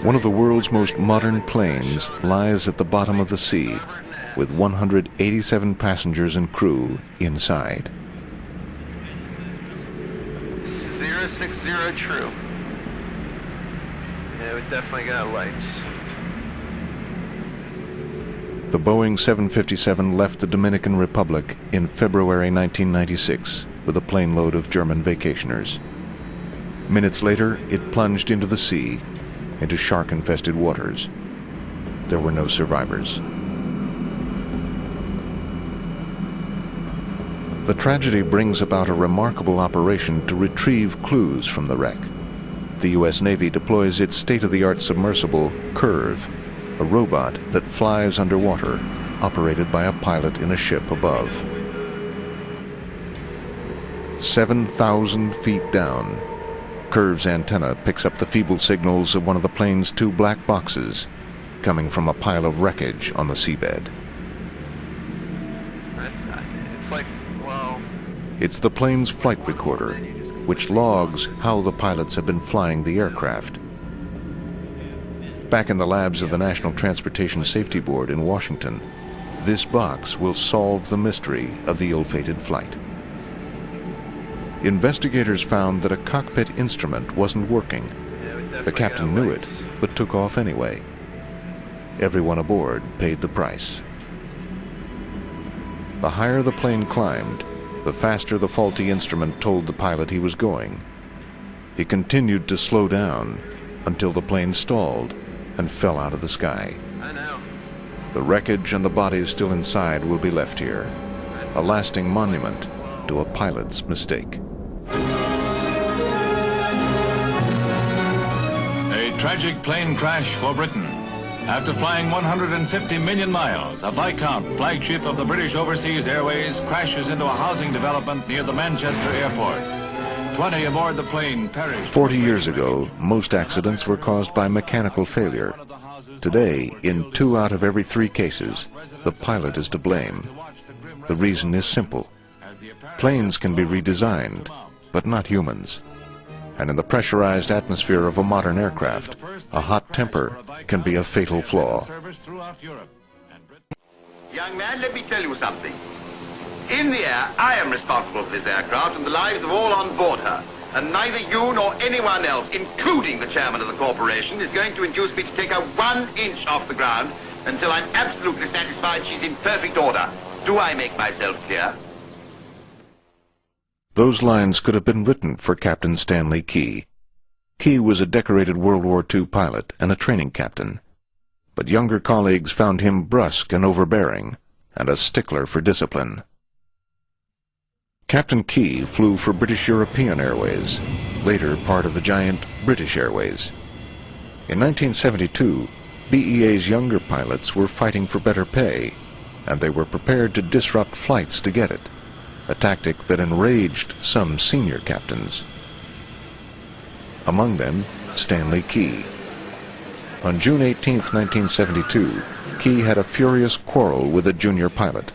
One of the world's most modern planes lies at the bottom of the sea, with 187 passengers and crew inside. 060 true. Yeah, we definitely got lights. The Boeing 757 left the Dominican Republic in February 1996 with a plane load of German vacationers. Minutes later, it plunged into the sea, into shark-infested waters. There were no survivors. The tragedy brings about a remarkable operation to retrieve clues from the wreck. The U.S. Navy deploys its state-of-the-art submersible, Curve, a robot that flies underwater, operated by a pilot in a ship above. 7,000 feet down, Curve's antenna picks up the feeble signals of one of the plane's two black boxes, coming from a pile of wreckage on the seabed. It's like, well... It's the plane's flight recorder, which logs how the pilots have been flying the aircraft. Back in the labs of the National Transportation Safety Board in Washington, this box will solve the mystery of the ill-fated flight. Investigators found that a cockpit instrument wasn't working. The captain knew it, but took off anyway. Everyone aboard paid the price. The higher the plane climbed, the faster the faulty instrument told the pilot he was going. He continued to slow down until the plane stalled and fell out of the sky. I know. The wreckage and the bodies still inside will be left here, a lasting monument to a pilot's mistake. A tragic plane crash for Britain. After flying 150 million miles, a Viscount flagship of the British Overseas Airways crashes into a housing development near the Manchester airport. 20 aboard the plane perished. 40 years ago, most accidents were caused by mechanical failure. Today, in 2 out of every 3 cases, the pilot is to blame. The reason is simple. Planes can be redesigned, but not humans. And in the pressurized atmosphere of a modern aircraft, a hot temper can be a fatal flaw. Young man, let me tell you something. In the air, I am responsible for this aircraft and the lives of all on board her. And neither you nor anyone else, including the chairman of the corporation, is going to induce me to take her 1 inch off the ground until I'm absolutely satisfied she's in perfect order. Do I make myself clear? Those lines could have been written for Captain Stanley Key. Key was a decorated World War II pilot and a training captain. But younger colleagues found him brusque and overbearing, and a stickler for discipline. Captain Key flew for British European Airways, later part of the giant British Airways. In 1972, BEA's younger pilots were fighting for better pay, and they were prepared to disrupt flights to get it, a tactic that enraged some senior captains. Among them, Stanley Key. On June 18, 1972, Key had a furious quarrel with a junior pilot.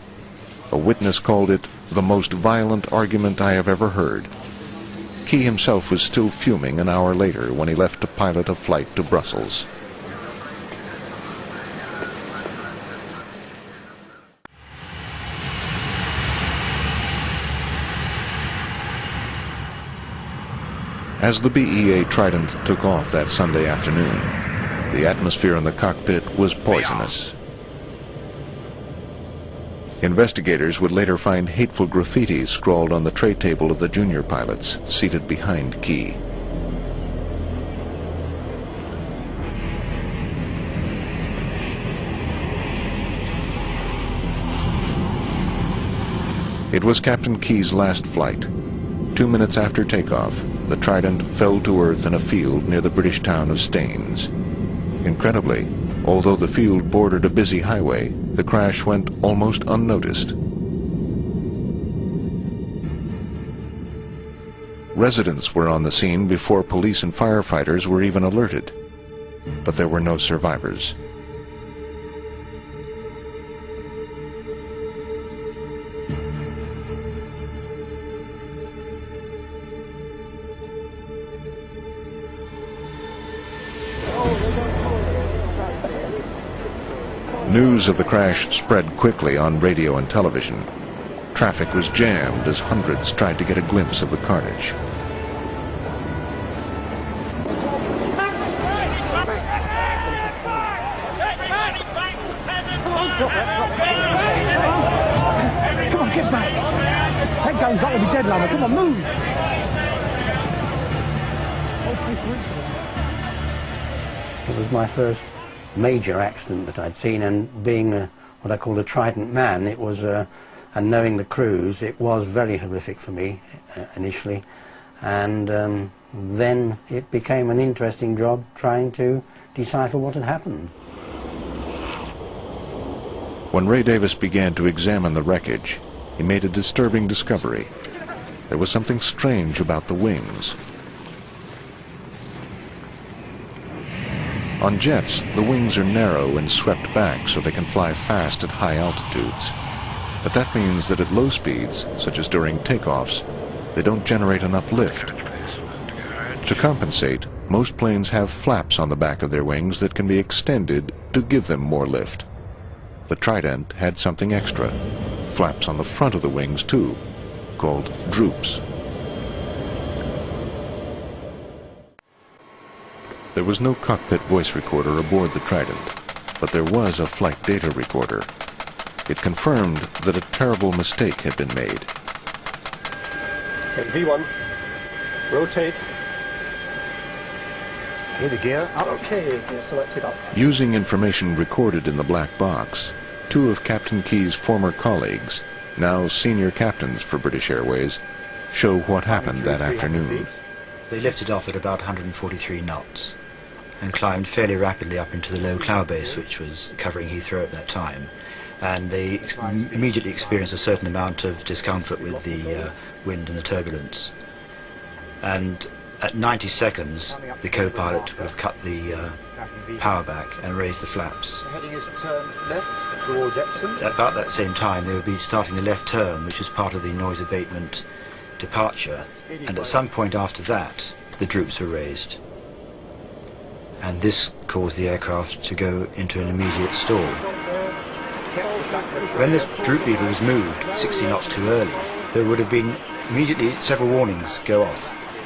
A witness called it the most violent argument I have ever heard. Key himself was still fuming an hour later when he left to pilot a flight to Brussels. As the BEA Trident took off that Sunday afternoon, the atmosphere in the cockpit was poisonous. Investigators would later find hateful graffiti scrawled on the tray table of the junior pilots seated behind Key. It was Captain Key's last flight. 2 minutes after takeoff, the Trident fell to earth in a field near the British town of Staines. Incredibly, although the field bordered a busy highway, the crash went almost unnoticed. Residents were on the scene before police and firefighters were even alerted, but there were no survivors. News of the crash spread quickly on radio and television. Traffic was jammed as hundreds tried to get a glimpse of the carnage. Come on, get back! That gun's not going to be dead, lover. Come on, move! It was my first major accident that I'd seen, and being what I call a Trident man, it was, and knowing the crews, it was very horrific for me initially, and then it became an interesting job trying to decipher what had happened. When Ray Davis began to examine the wreckage, he made a disturbing discovery. There was something strange about the wings. On jets, the wings are narrow and swept back so they can fly fast at high altitudes. But that means that at low speeds, such as during takeoffs, they don't generate enough lift. To compensate, most planes have flaps on the back of their wings that can be extended to give them more lift. The Trident had something extra, flaps on the front of the wings too, called droops. There was no cockpit voice recorder aboard the Trident, but there was a flight data recorder. It confirmed that a terrible mistake had been made. Okay, V1, rotate. Okay, the gear up. Okay, select it up. Using information recorded in the black box, two of Captain Key's former colleagues, now senior captains for British Airways, show what happened that afternoon. They lifted off at about 143 knots and climbed fairly rapidly up into the low cloud base, which was covering Heathrow at that time. And they immediately experienced a certain amount of discomfort with the wind and the turbulence. And at 90 seconds, the co-pilot would have cut the power back and raised the flaps. The heading is turned left towards Epsom. At about that same time, they would be starting the left turn, which is part of the noise abatement departure. And at some point after that, the droops were raised. And this caused the aircraft to go into an immediate stall. When this droop lever was moved 60 knots too early, there would have been immediately several warnings go off,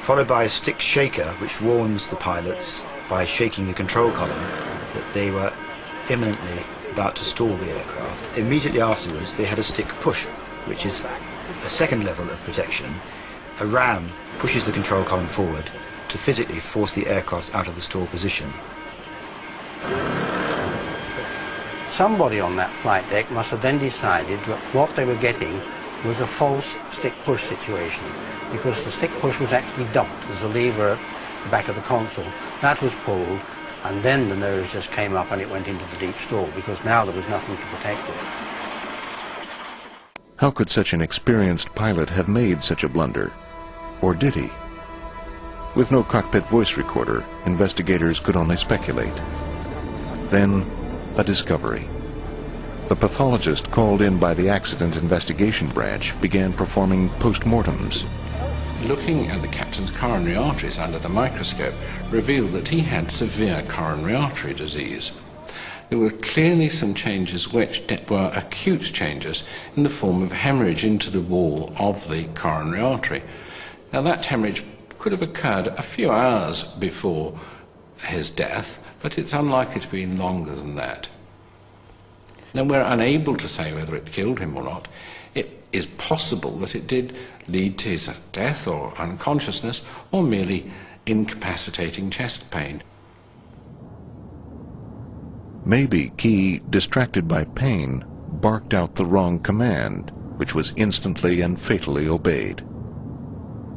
followed by a stick shaker which warns the pilots by shaking the control column that they were imminently about to stall the aircraft. Immediately afterwards they had a stick push, which is a second level of protection. A ram pushes the control column forward to physically force the aircraft out of the stall position. Somebody on that flight deck must have then decided that what they were getting was a false stick push situation, because the stick push was actually dumped. There's a lever at the back of the console. That was pulled, and then the nose just came up and it went into the deep stall, because now there was nothing to protect it. How could such an experienced pilot have made such a blunder? Or did he? With no cockpit voice recorder, investigators could only speculate. Then, a discovery. The pathologist called in by the Accident Investigation Branch began performing post-mortems. Looking at the captain's coronary arteries under the microscope revealed that he had severe coronary artery disease. There were clearly some changes which were acute changes in the form of hemorrhage into the wall of the coronary artery. Now that hemorrhage could have occurred a few hours before his death, but it's unlikely to have been longer than that. Now we're unable to say whether it killed him or not. It is possible that it did lead to his death or unconsciousness, or merely incapacitating chest pain. Maybe Key, distracted by pain, barked out the wrong command, which was instantly and fatally obeyed.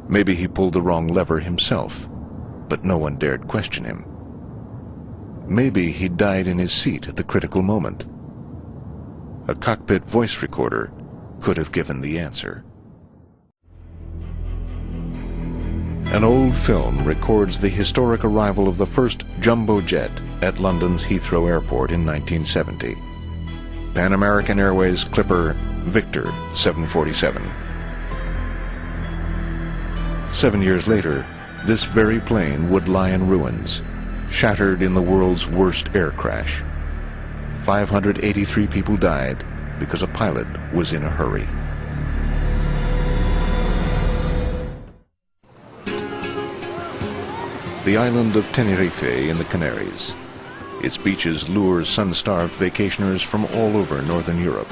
Maybe he pulled the wrong lever himself, but no one dared question him. Maybe he died in his seat at the critical moment. A cockpit voice recorder could have given the answer. An old film records the historic arrival of the first jumbo jet at London's Heathrow Airport in 1970. Pan American Airways Clipper Victor 747. 7 years later, this very plane would lie in ruins, shattered in the world's worst air crash. 583 people died because a pilot was in a hurry. The island of Tenerife in the Canaries. Its beaches lure sun-starved vacationers from all over northern Europe.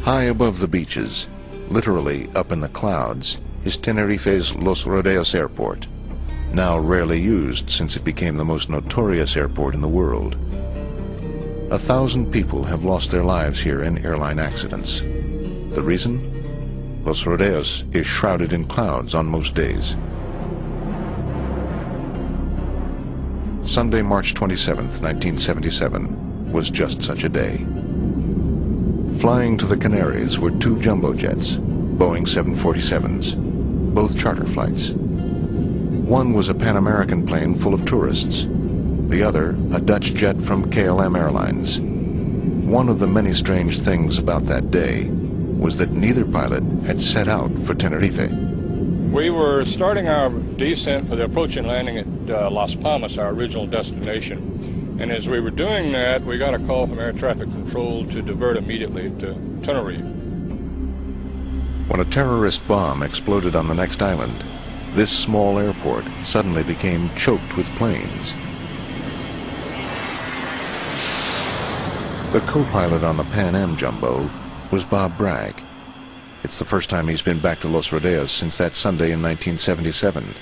High above the beaches, literally up in the clouds, is Tenerife's Los Rodeos airport, now rarely used since it became the most notorious airport in the world. 1,000 people have lost their lives here in airline accidents. The reason? Los Rodeos is shrouded in clouds on most days. Sunday, March 27, 1977, was just such a day. Flying to the Canaries were 2 jumbo jets, Boeing 747s, both charter flights. One was a Pan American plane full of tourists, the other a Dutch jet from KLM Airlines. One of the many strange things about that day was that neither pilot had set out for Tenerife. We were starting our descent for the approach and landing at Las Palmas, our original destination. And as we were doing that, we got a call from air traffic control to divert immediately to Tenerife. When a terrorist bomb exploded on the next island, this small airport suddenly became choked with planes. The co-pilot on the Pan Am Jumbo was Bob Bragg. It's the first time he's been back to Los Rodeos since that Sunday in 1977.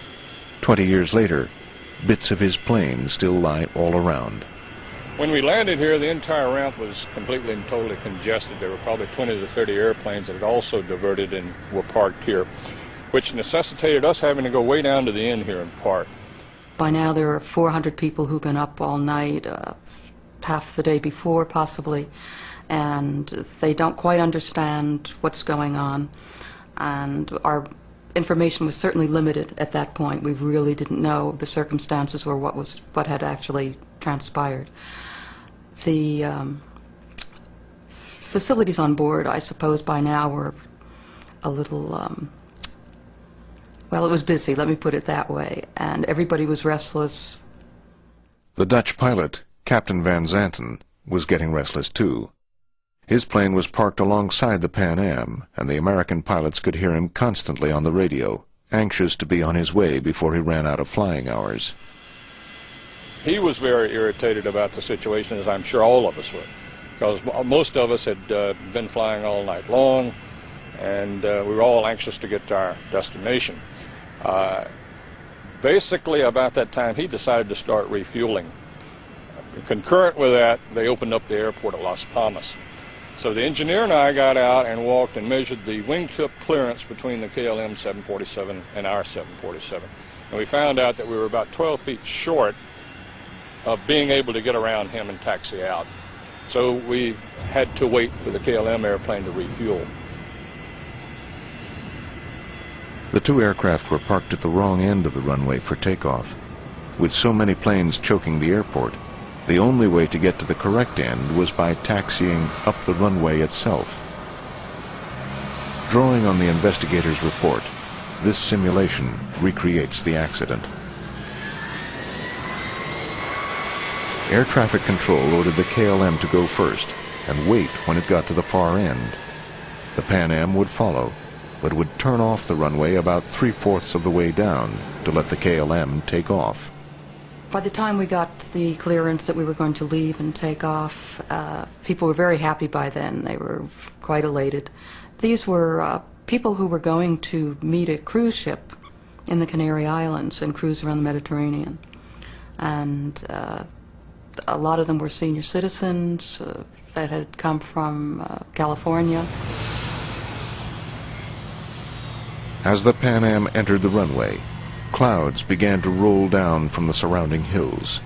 20 years later, bits of his plane still lie all around. When we landed here, the entire ramp was completely and totally congested. There were probably 20 to 30 airplanes that had also diverted and were parked here, which necessitated us having to go way down to the end here and park. By now there are 400 people who've been up all night, half the day before possibly, and they don't quite understand what's going on. And our information was certainly limited at that point. We really didn't know the circumstances or what had actually transpired. The facilities on board, I suppose by now, were a little, well, it was busy, let me put it that way, and everybody was restless. The Dutch pilot, Captain Van Zanten, was getting restless too. His plane was parked alongside the Pan Am, and the American pilots could hear him constantly on the radio, anxious to be on his way before he ran out of flying hours. He was very irritated about the situation, as I'm sure all of us were, because most of us had been flying all night long, and we were all anxious to get to our destination. Basically, about that time, he decided to start refueling. Concurrent with that, they opened up the airport at Las Palmas. So the engineer and I got out and walked and measured the wingtip clearance between the KLM 747 and our 747. And we found out that we were about 12 feet short of being able to get around him and taxi out. So we had to wait for the KLM airplane to refuel. The 2 aircraft were parked at the wrong end of the runway for takeoff. With so many planes choking the airport, the only way to get to the correct end was by taxiing up the runway itself. Drawing on the investigators' report, this simulation recreates the accident. Air traffic control ordered the KLM to go first and wait when it got to the far end. The Pan Am would follow, but would turn off the runway about 3/4 of the way down to let the KLM take off. By the time we got the clearance that we were going to leave and take off, people were very happy by then. They were quite elated. These were people who were going to meet a cruise ship in the Canary Islands and cruise around the Mediterranean. And a lot of them were senior citizens that had come from California. As the Pan Am entered the runway, clouds began to roll down from the surrounding hills.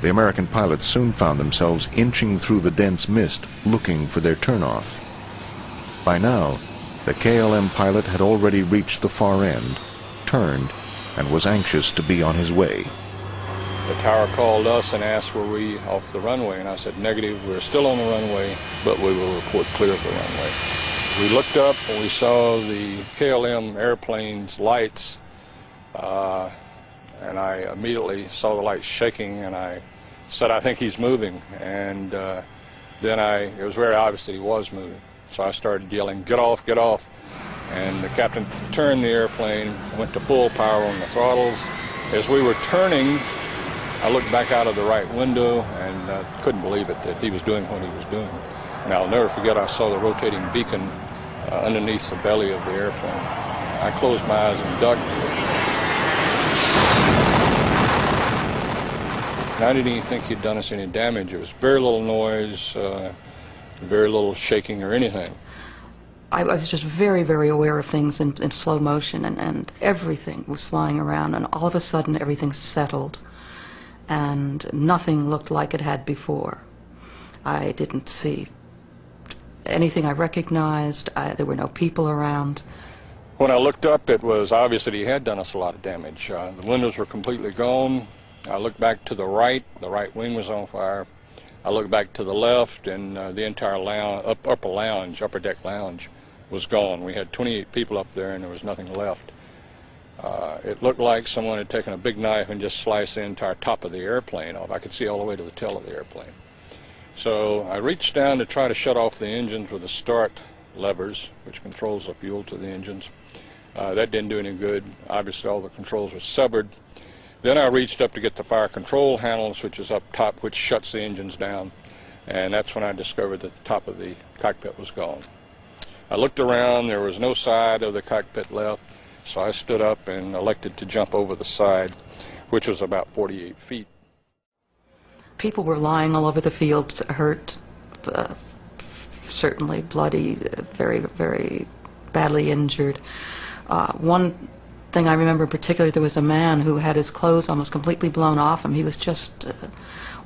The American pilots soon found themselves inching through the dense mist, looking for their turnoff. By now, the KLM pilot had already reached the far end, turned, and was anxious to be on his way. The tower called us and asked were we off the runway, and I said negative, we're still on the runway, but we will report clear of the runway. We looked up and we saw the KLM airplane's lights, and I immediately saw the lights shaking, and I said, I think he's moving, and then it was very obvious that he was moving. So I started yelling, get off, and the captain turned the airplane, went to full power on the throttles. As we were turning, I looked back out of the right window and couldn't believe it that he was doing what he was doing. And I'll never forget, I saw the rotating beacon underneath the belly of the airplane. I closed my eyes and ducked. And I didn't even think he'd done us any damage. It was very little noise, very little shaking or anything. I was just very, very aware of things in slow motion, and everything was flying around, and all of a sudden everything settled, and nothing looked like it had before. I didn't see anything I recognized. There were no people around. When I looked up, it was obvious that he had done us a lot of damage. The windows were completely gone. I looked back to the right wing was on fire. I looked back to the left, and the entire upper deck lounge was gone. We had 28 people up there, and there was nothing left. It looked like someone had taken a big knife and just sliced the entire top of the airplane off. I could see all the way to the tail of the airplane. So I reached down to try to shut off the engines with the start levers, which controls the fuel to the engines. That didn't do any good. Obviously, all the controls were severed. Then I reached up to get the fire control handles, which is up top, which shuts the engines down. And that's when I discovered that the top of the cockpit was gone. I looked around. There was no side of the cockpit left. So I stood up and elected to jump over the side, which was about 48 feet. People were lying all over the field, hurt, certainly bloody, very, very badly injured. One thing I remember particularly, there was a man who had his clothes almost completely blown off him. He was just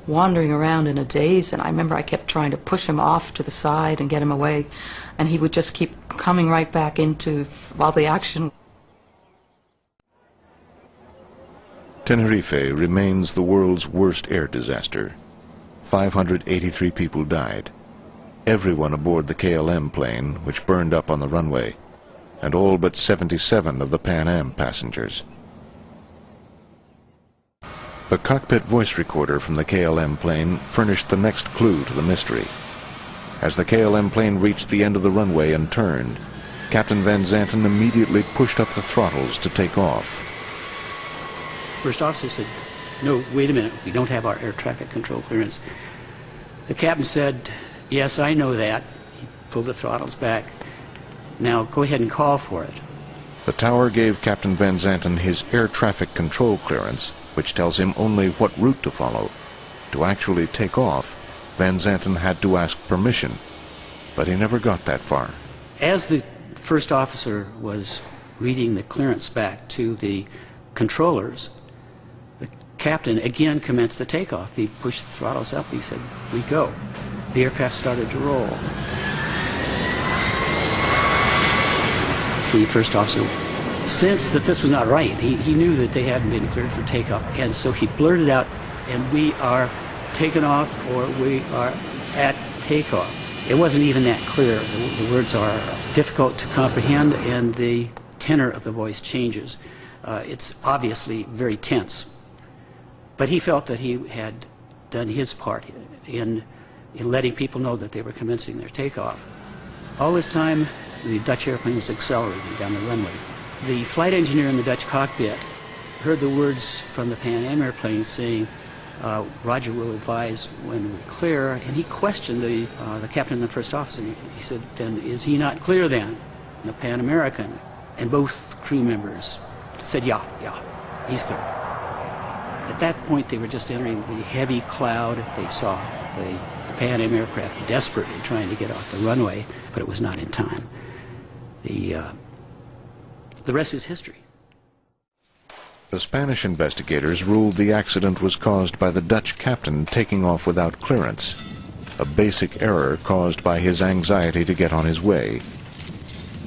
wandering around in a daze, and I remember I kept trying to push him off to the side and get him away, and he would just keep coming right back into all the action. Tenerife remains the world's worst air disaster. 583 people died. Everyone aboard the KLM plane, which burned up on the runway, and all but 77 of the Pan Am passengers. The cockpit voice recorder from the KLM plane furnished the next clue to the mystery. As the KLM plane reached the end of the runway and turned, Captain Van Zanten immediately pushed up the throttles to take off. First officer said, "No, wait a minute, we don't have our air traffic control clearance." The captain said, "Yes, I know that." He pulled the throttles back. "Now go ahead and call for it." The tower gave Captain Van Zanten his air traffic control clearance, which tells him only what route to follow. To actually take off, Van Zanten had to ask permission, but he never got that far. As the first officer was reading the clearance back to the controllers, the captain again commenced the takeoff. He pushed the throttles up. He said, "We go." The aircraft started to roll. The first officer sensed that this was not right. He knew that they hadn't been cleared for takeoff, and so he blurted out, "And we are taken off, or we are at takeoff." It wasn't even that clear. The words are difficult to comprehend, and the tenor of the voice changes. It's obviously very tense. But he felt that he had done his part in letting people know that they were commencing their takeoff. All this time, the Dutch airplane was accelerating down the runway. The flight engineer in the Dutch cockpit heard the words from the Pan Am airplane saying, "Roger will advise when we're clear," and he questioned the captain and the first officer. He said, "Then is he not clear then?" And the Pan American and both crew members said, yeah, he's clear. At that point, they were just entering the heavy cloud. They saw the Pan Am aircraft desperately trying to get off the runway, but it was not in time. The rest is history. The Spanish investigators ruled the accident was caused by the Dutch captain taking off without clearance, a basic error caused by his anxiety to get on his way.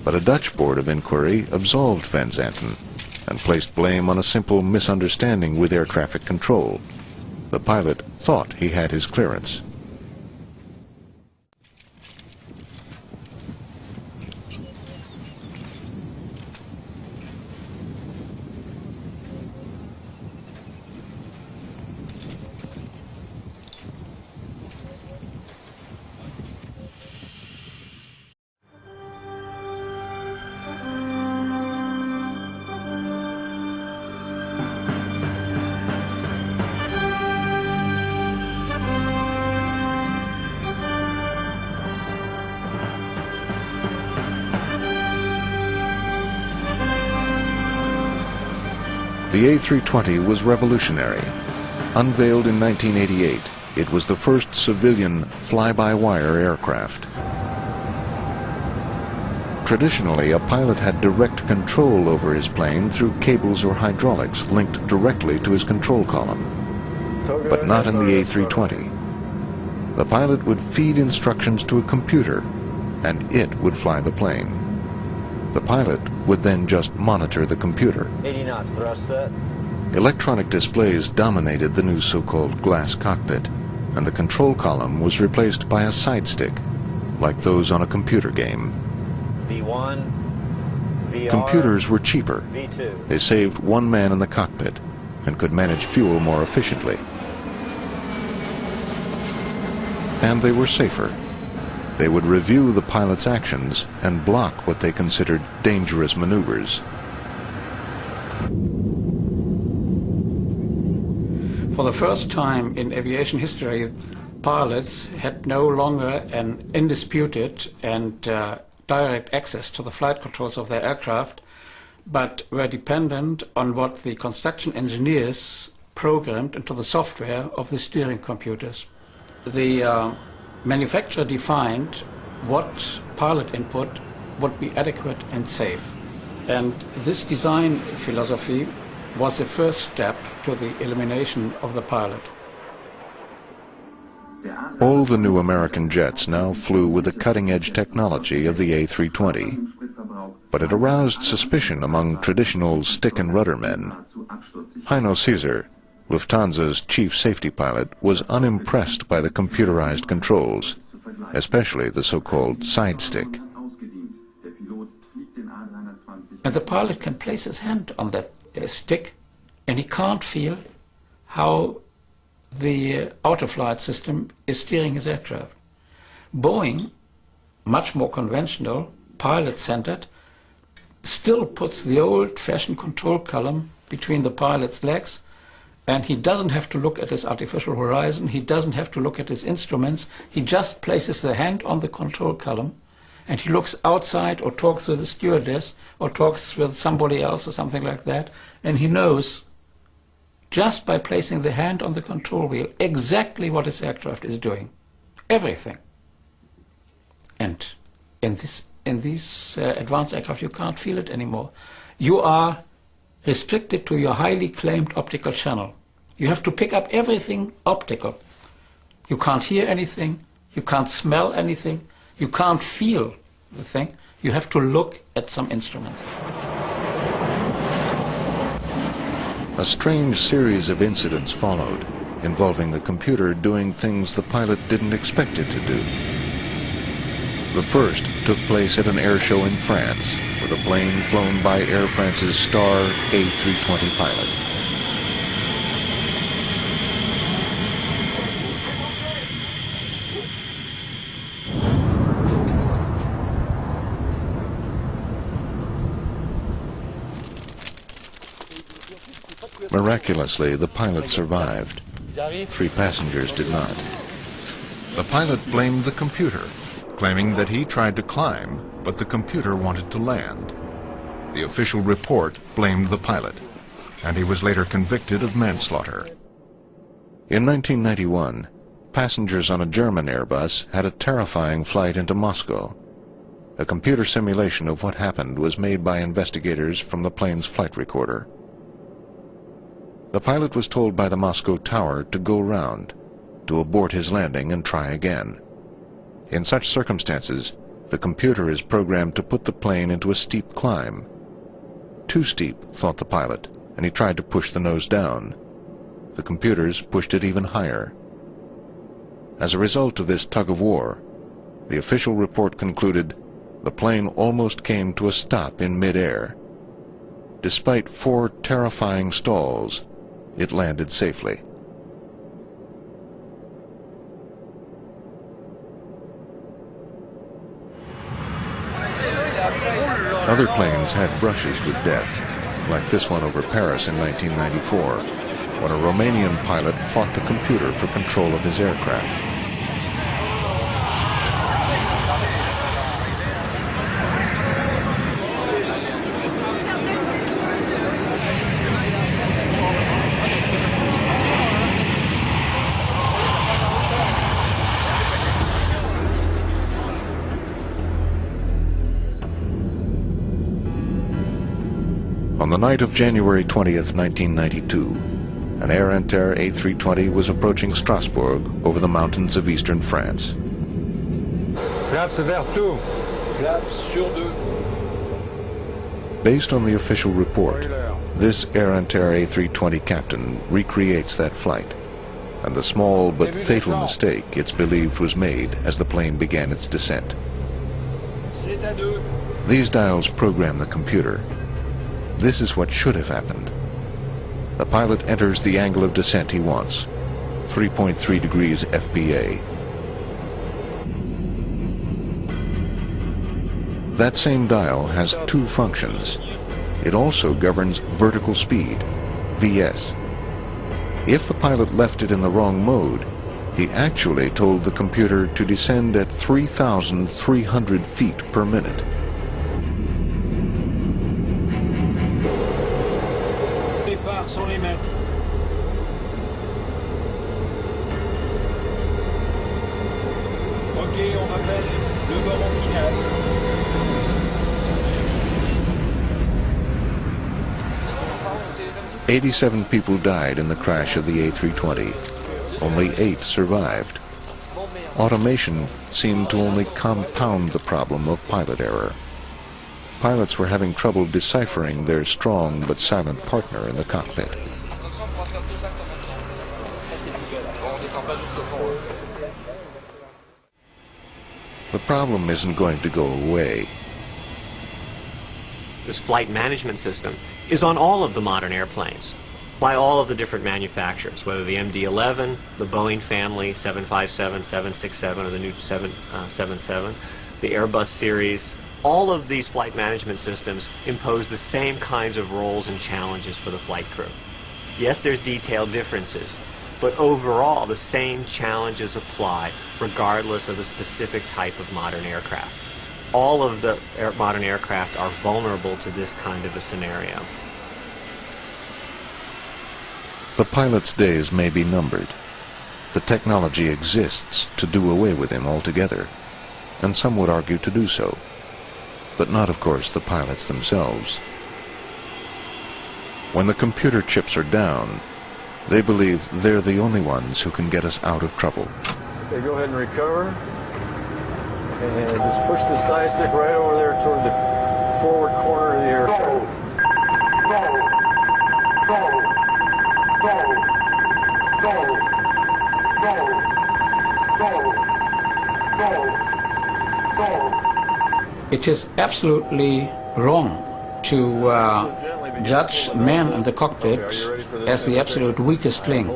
But a Dutch board of inquiry absolved Van Zanten and placed blame on a simple misunderstanding with air traffic control. The pilot thought he had his clearance. The A320 was revolutionary. Unveiled in 1988, it was the first civilian fly-by-wire aircraft. Traditionally, a pilot had direct control over his plane through cables or hydraulics linked directly to his control column. But not in the A320. The pilot would feed instructions to a computer, and it would fly the plane. The pilot would then just monitor the computer. 80 knots, thrust set. Electronic displays dominated the new so-called glass cockpit, and the control column was replaced by a side stick, like those on a computer game. V1, VR, Computers were cheaper. V2. They saved one man in the cockpit and could manage fuel more efficiently. And they were safer. They would review the pilot's actions and block what they considered dangerous maneuvers. For the first time in aviation history, pilots had no longer an undisputed and direct access to the flight controls of their aircraft, but were dependent on what the construction engineers programmed into the software of the steering computers. The manufacturer defined what pilot input would be adequate and safe. And this design philosophy was the first step to the elimination of the pilot. All the new American jets now flew with the cutting-edge technology of the A320, but it aroused suspicion among traditional stick and rudder men. Heino Caesar, Lufthansa's chief safety pilot, was unimpressed by the computerized controls, especially the so-called side stick. And the pilot can place his hand on that stick, and he can't feel how the autoflight system is steering his aircraft. Boeing, much more conventional, pilot-centered, still puts the old-fashioned control column between the pilot's legs, and he doesn't have to look at his artificial horizon, he doesn't have to look at his instruments, he just places the hand on the control column, and he looks outside or talks with the stewardess or talks with somebody else or something like that, and he knows just by placing the hand on the control wheel exactly what his aircraft is doing. Everything. And in these advanced aircraft you can't feel it anymore. You are restricted to your highly claimed optical channel. You have to pick up everything optical. You can't hear anything, you can't smell anything, you can't feel the thing. You have to look at some instruments. A strange series of incidents followed, involving the computer doing things the pilot didn't expect it to do. The first took place at an air show in France, with a plane flown by Air France's star A320 pilot. Miraculously, the pilot survived. 3 passengers did not. The pilot blamed the computer, claiming that he tried to climb, but the computer wanted to land. The official report blamed the pilot, and he was later convicted of manslaughter. In 1991, passengers on a German Airbus had a terrifying flight into Moscow. A computer simulation of what happened was made by investigators from the plane's flight recorder. The pilot was told by the Moscow tower to go round, to abort his landing and try again. In such circumstances, the computer is programmed to put the plane into a steep climb. Too steep, thought the pilot, and he tried to push the nose down. the computers pushed it even higher. As a result of this tug-of-war, the official report concluded the plane almost came to a stop in mid-air. Despite 4 terrifying stalls, it landed safely. Other planes had brushes with death, like this one over Paris in 1994, when a Romanian pilot fought the computer for control of his aircraft. On the night of January 20th, 1992, an Air Inter A320 was approaching Strasbourg over the mountains of eastern France. Flaps vers tout. Flaps sur deux. Based on the official report, this Air Inter A320 captain recreates that flight, and the small but fatal mistake it's believed was made as the plane began its descent. These dials program the computer. This is what should have happened. The pilot enters the angle of descent he wants, 3.3 degrees FPA. That same dial has 2 functions. It also governs vertical speed, VS. If the pilot left it in the wrong mode, he actually told the computer to descend at 3,300 feet per minute. Sur les mètres. Ok, on appelle le ballon final. "87 people died in the crash of the A320. Only 8 survived. Automation seemed to only compound the problem of pilot error. Pilots were having trouble deciphering their strong but silent partner in the cockpit. The problem isn't going to go away. This flight management system is on all of the modern airplanes by all of the different manufacturers, whether the MD-11, the Boeing family, 757, 767, or the new 777, the Airbus series. All of these flight management systems impose the same kinds of roles and challenges for the flight crew. Yes, there's detailed differences, but overall the same challenges apply regardless of the specific type of modern aircraft. All of the modern aircraft are vulnerable to this kind of a scenario. The pilot's days may be numbered. The technology exists to do away with him altogether, and some would argue to do so. But not, of course, the pilots themselves. When the computer chips are down, they believe they're the only ones who can get us out of trouble. Okay, go ahead and recover. And just push the side stick right over there toward the forward corner of the aircraft. It is absolutely wrong to judge man in the cockpit as the absolute weakest link.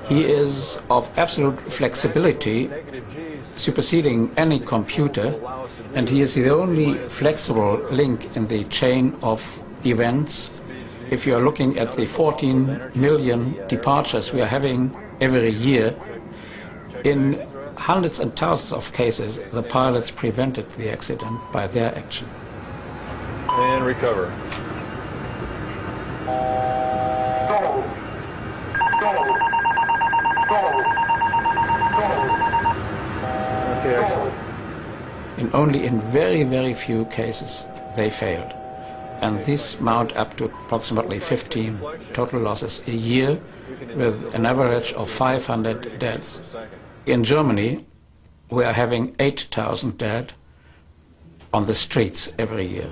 He is of absolute flexibility, superseding any computer, and he is the only flexible link in the chain of events. If you are looking at the 14 million departures we are having every year, in hundreds and thousands of cases, the pilots prevented the accident by their action. And recover. Okay, excellent. Only in very, very few cases they failed. And this mount up to approximately 15 total losses a year, with an average of 500 deaths. In Germany, we are having 8,000 dead on the streets every year.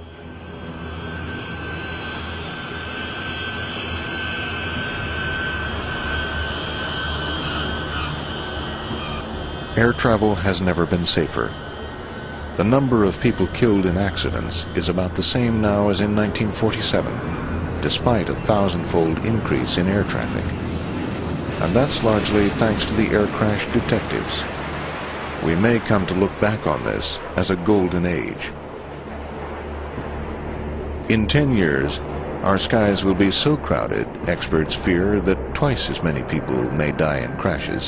Air travel has never been safer. The number of people killed in accidents is about the same now as in 1947, despite a 1,000-fold increase in air traffic. And that's largely thanks to the air crash detectives. We may come to look back on this as a golden age. In 10 years, our skies will be so crowded, experts fear that twice as many people may die in crashes.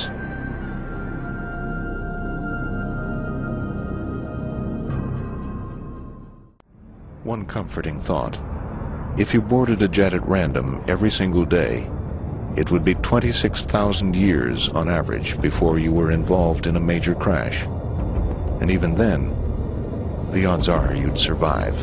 One comforting thought: if you boarded a jet at random every single day, it would be 26,000 years on average before you were involved in a major crash. And even then, the odds are you'd survive.